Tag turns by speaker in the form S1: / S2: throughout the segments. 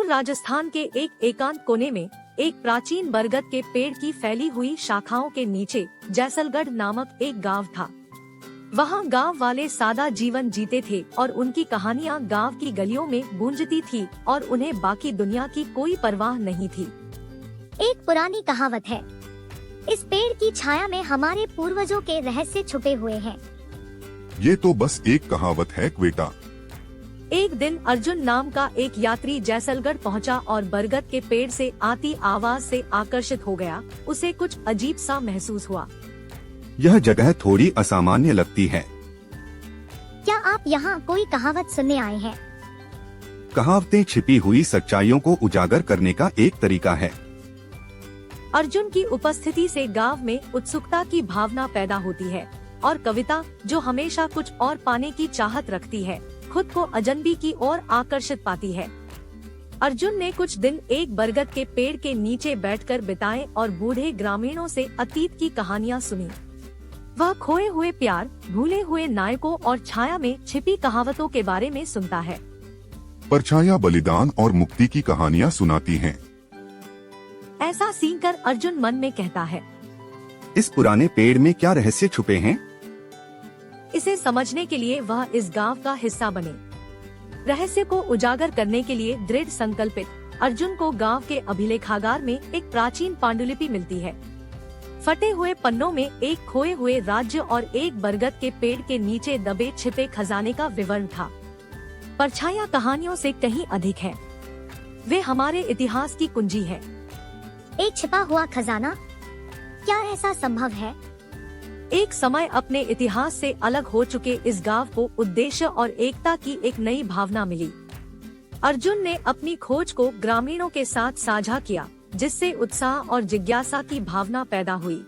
S1: दूर राजस्थान के एक एकांत कोने में एक प्राचीन बरगद के पेड़ की फैली हुई शाखाओं के नीचे जैसलगढ़ नामक एक गांव था। वहाँ गांव वाले सादा जीवन जीते थे और उनकी कहानियाँ गांव की गलियों में गूंजती थी और उन्हें बाकी दुनिया की कोई परवाह नहीं थी।
S2: एक पुरानी कहावत है, इस पेड़ की छाया में हमारे पूर्वजों के रहस्य छुपे हुए हैं।
S3: ये तो बस एक कहावत है बेटा।
S1: एक दिन अर्जुन नाम का एक यात्री जैसलगढ़ पहुंचा और बरगद के पेड़ से आती आवाज से आकर्षित हो गया। उसे कुछ अजीब सा महसूस हुआ।
S4: यह जगह थोड़ी असामान्य लगती है।
S2: क्या आप यहाँ कोई कहावत सुनने आए हैं?
S4: कहावतें छिपी हुई सच्चाइयों को उजागर करने का एक तरीका है।
S1: अर्जुन की उपस्थिति से गांव में उत्सुकता की भावना पैदा होती है और कविता, जो हमेशा कुछ और पाने की चाहत रखती है, खुद को अजनबी की ओर आकर्षित पाती है। अर्जुन ने कुछ दिन एक बरगद के पेड़ के नीचे बैठकर बिताए और बूढ़े ग्रामीणों से अतीत की कहानियां सुनी। वह खोए हुए प्यार, भूले हुए नायकों और छाया में छिपी कहावतों के बारे में सुनता है।
S3: परछाया बलिदान और मुक्ति की कहानियाँ सुनाती हैं।
S1: ऐसा सीखकर अर्जुन मन में कहता है,
S4: इस पुराने पेड़ में क्या रहस्य छुपे हैं?
S1: इसे समझने के लिए वह इस गांव का हिस्सा बने। रहस्य को उजागर करने के लिए दृढ़ संकल्पित अर्जुन को गांव के अभिलेखागार में एक प्राचीन पांडुलिपि मिलती है। फटे हुए पन्नों में एक खोए हुए राज्य और एक बरगद के पेड़ के नीचे दबे छिपे खजाने का विवरण था। परछाया कहानियों से कहीं अधिक है। वे हमारे इतिहास की कुंजी है।
S2: एक छिपा हुआ खजाना, क्या ऐसा संभव है?
S1: एक समय अपने इतिहास से अलग हो चुके इस गांव को उद्देश्य और एकता की एक नई भावना मिली। अर्जुन ने अपनी खोज को ग्रामीणों के साथ साझा किया, जिससे उत्साह और जिज्ञासा की भावना पैदा हुई।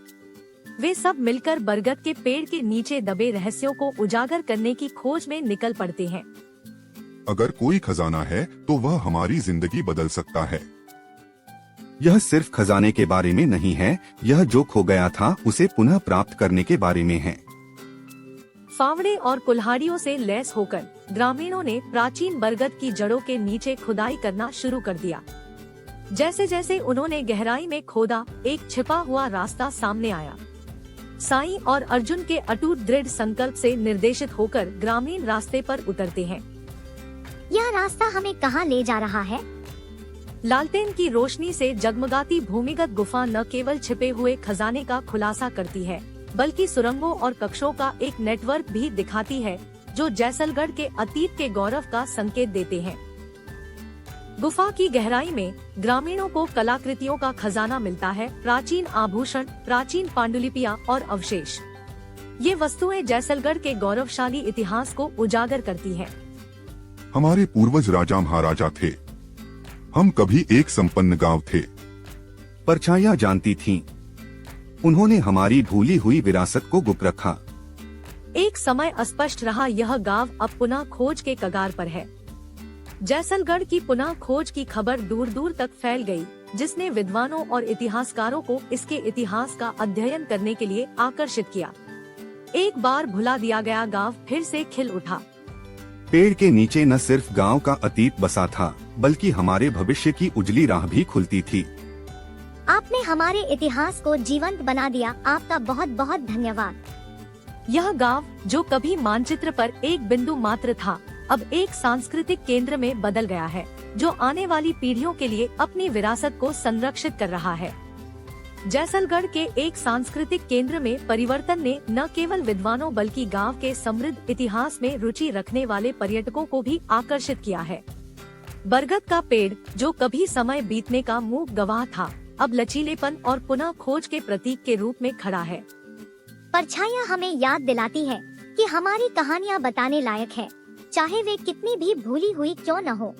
S1: वे सब मिलकर बरगद के पेड़ के नीचे दबे रहस्यों को उजागर करने की खोज में निकल पड़ते हैं।
S3: अगर कोई खजाना है तो वह हमारी जिंदगी बदल सकता है।
S4: यह सिर्फ खजाने के बारे में नहीं है, यह जो खो गया था उसे पुनः प्राप्त करने के बारे में है।
S1: फावड़े और कुल्हाड़ियों से लैस होकर ग्रामीणों ने प्राचीन बरगद की जड़ों के नीचे खुदाई करना शुरू कर दिया। जैसे जैसे उन्होंने गहराई में खोदा, एक छिपा हुआ रास्ता सामने आया। साईं और अर्जुन के अटूट दृढ़ संकल्प से निर्देशित होकर ग्रामीण रास्ते पर उतरते हैं।
S2: यह रास्ता हमें कहाँ ले जा रहा है?
S1: लालटेन की रोशनी से जगमगाती भूमिगत गुफा न केवल छिपे हुए खजाने का खुलासा करती है, बल्कि सुरंगों और कक्षों का एक नेटवर्क भी दिखाती है, जो जैसलगढ़ के अतीत के गौरव का संकेत देते हैं। गुफा की गहराई में ग्रामीणों को कलाकृतियों का खजाना मिलता है, प्राचीन आभूषण, प्राचीन पांडुलिपियां और अवशेष। ये वस्तुएं जैसलगढ़ के गौरवशाली इतिहास को उजागर करती हैं।
S3: हमारे पूर्वज राजा महाराजा थे। हम कभी एक संपन्न गांव थे।
S4: परछाया जानती थीं। उन्होंने हमारी भूली हुई विरासत को गुप्त रखा।
S1: एक समय अस्पष्ट रहा यह गांव अब पुनः खोज के कगार पर है। जैसलगढ़ की पुनः खोज की खबर दूर दूर तक फैल गई, जिसने विद्वानों और इतिहासकारों को इसके इतिहास का अध्ययन करने के लिए आकर्षित किया। एक बार भुला दिया गया गांव फिर से खिल उठा।
S4: पेड़ के नीचे न सिर्फ गांव का अतीत बसा था, बल्कि हमारे भविष्य की उजली राह भी खुलती थी।
S2: आपने हमारे इतिहास को जीवंत बना दिया। आपका बहुत बहुत धन्यवाद।
S1: यह गांव, जो कभी मानचित्र पर एक बिंदु मात्र था, अब एक सांस्कृतिक केंद्र में बदल गया है, जो आने वाली पीढ़ियों के लिए अपनी विरासत को संरक्षित कर रहा है। जैसलगढ़ के एक सांस्कृतिक केंद्र में परिवर्तन ने न केवल विद्वानों बल्कि गांव के समृद्ध इतिहास में रुचि रखने वाले पर्यटकों को भी आकर्षित किया है। बरगद का पेड़, जो कभी समय बीतने का मूक गवाह था, अब लचीलेपन और पुनः खोज के प्रतीक के रूप में खड़ा है।
S2: परछाया हमें याद दिलाती है कि हमारी कहानियाँ बताने लायक है, चाहे वे कितनी भी भूली हुई क्यों न हो।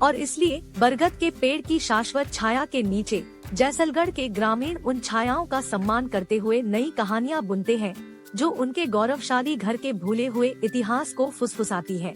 S1: और इसलिए बरगद के पेड़ की शाश्वत छाया के नीचे जैसलगढ़ के ग्रामीण उन छायाओं का सम्मान करते हुए नई कहानियां बुनते हैं, जो उनके गौरवशाली घर के भूले हुए इतिहास को फुसफुसाती है।